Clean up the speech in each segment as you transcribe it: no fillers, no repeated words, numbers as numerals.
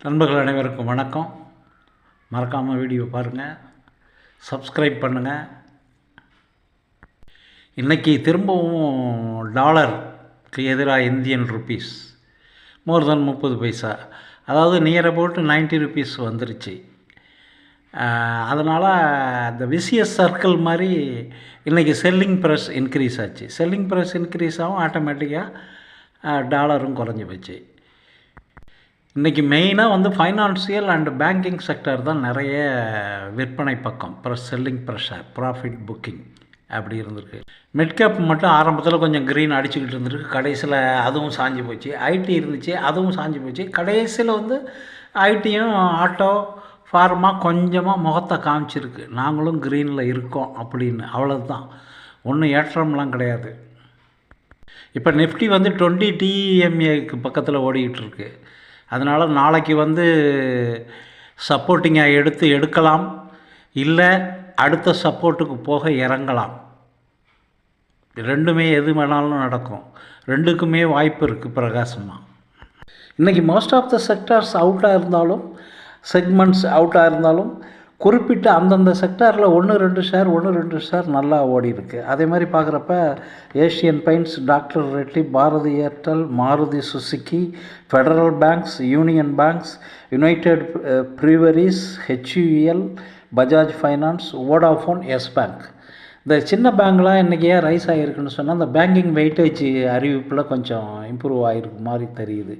நண்பர்கள் அனைவருக்கும் வணக்கம். மறக்காமல் வீடியோ பாருங்கள், சப்ஸ்கிரைப் பண்ணுங்கள். இன்றைக்கி திரும்பவும் டாலருக்கு எதிராக இந்தியன் ருப்பீஸ் மோர் தென் 30 பைசா, அதாவது நியர் அபவுட் 90 ருப்பீஸ் வந்துருச்சு. அதனால் அந்த விசிஎஸ் சர்க்கிள் மாதிரி இன்றைக்கி செல்லிங் ப்ரைஸ் இன்க்ரீஸ் ஆச்சு. செல்லிங் ப்ரைஸ் இன்க்ரீஸ் ஆகும், ஆட்டோமேட்டிக்காக டாலரும் குறைஞ்சி போச்சு. இன்றைக்கி மெயினாக ஃபைனான்சியல் அண்டு பேங்கிங் செக்டர் தான் நிறைய விற்பனை பக்கம், செல்லிங் ப்ரெஷர், ப்ராஃபிட் புக்கிங் அப்படி இருந்திருக்கு. மிட்கேப் மட்டும் ஆரம்பத்தில் கொஞ்சம் க்ரீன் அடிச்சுக்கிட்டு இருந்திருக்கு, கடைசியில் அதுவும் சாஞ்சி போச்சு. ஐடி இருந்துச்சு, அதுவும் சாஞ்சி போச்சு. கடைசியில் ஐடியும் ஆட்டோ ஃபார்மா கொஞ்சமாக முகத்தை காமிச்சிருக்கு, நாங்களும் க்ரீனில் இருக்கோம் அப்படின்னு. அவ்வளோதான், ஒன்றும் ஏற்றம்லாம் கிடையாது. இப்போ நிஃப்டி 20 டிஎம்ஏக்கு பக்கத்தில் ஓடிக்கிட்டுருக்கு. அதனால் நாளைக்கு சப்போர்ட்டிங்காக எடுக்கலாம், இல்லை அடுத்த சப்போர்ட்டுக்கு போக இறங்கலாம். ரெண்டுமே எது வேணாலும் நடக்கும், ரெண்டுக்குமே வாய்ப்பு இருக்குது பிரகாசமாக. இன்றைக்கி மோஸ்ட் ஆஃப் த செக்டார்ஸ் அவுட்டாக இருந்தாலும், செக்மெண்ட்ஸ் அவுட்டாக இருந்தாலும், குறிப்பிட்ட அந்தந்த செக்டாரில் 1-2 ஷேர் நல்லா ஓடி இருக்குது. அதே மாதிரி பார்க்குறப்ப Asian paints, doctor Reddy, Bharti Airtel, Maruti Suzuki, federal banks, union banks, united breweries, HUL, Bajaj finance, Vodafone, yes bank. இந்த சின்ன பேங்க்லாம் இன்றைக்கி ஏன் ரைஸ் ஆகிருக்குன்னு சொன்னால், அந்த பேங்கிங் வெயிட்டேஜ் அறிவிப்பில் கொஞ்சம் இம்ப்ரூவ் ஆகிருக்கு மாதிரி தெரியுது.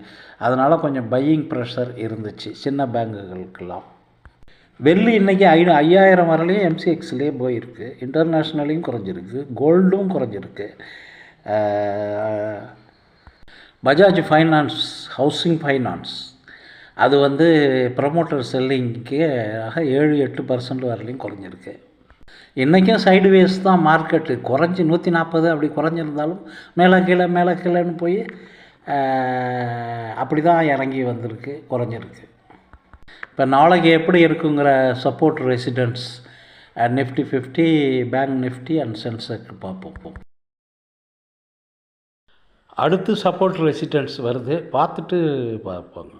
அதனால் கொஞ்சம் பையிங் ப்ரெஷர் இருந்துச்சு சின்ன பேங்குகளுக்கெல்லாம். வெள்ளி இன்றைக்கி 5000 வரலையும் எம்சிஎக்ஸ்லேயே போயிருக்கு, இன்டர்நேஷ்னலையும் குறைஞ்சிருக்கு, கோல்டும் குறைஞ்சிருக்கு. பஜாஜ் ஃபைனான்ஸ், ஹவுசிங் ஃபைனான்ஸ், அது ப்ரமோட்டர் செல்லிங்க்கு 7-8% வரலையும் குறைஞ்சிருக்கு. இன்றைக்கும் சைடுவேஸ் தான் மார்க்கெட்டு, குறைஞ்சி 140 அப்படி குறைஞ்சிருந்தாலும் மேலே கீழேன்னு போய் அப்படி தான் இறங்கி வந்திருக்கு, குறைஞ்சிருக்கு. இப்போ நாளைக்கு எப்படி இருக்குங்கிற support resistance nifty 50, bank nifty and sensex பார்ப்போம். அடுத்து சப்போர்ட் ரெசிடென்ஸ் வருது, பார்த்துட்டு பார்ப்போங்க.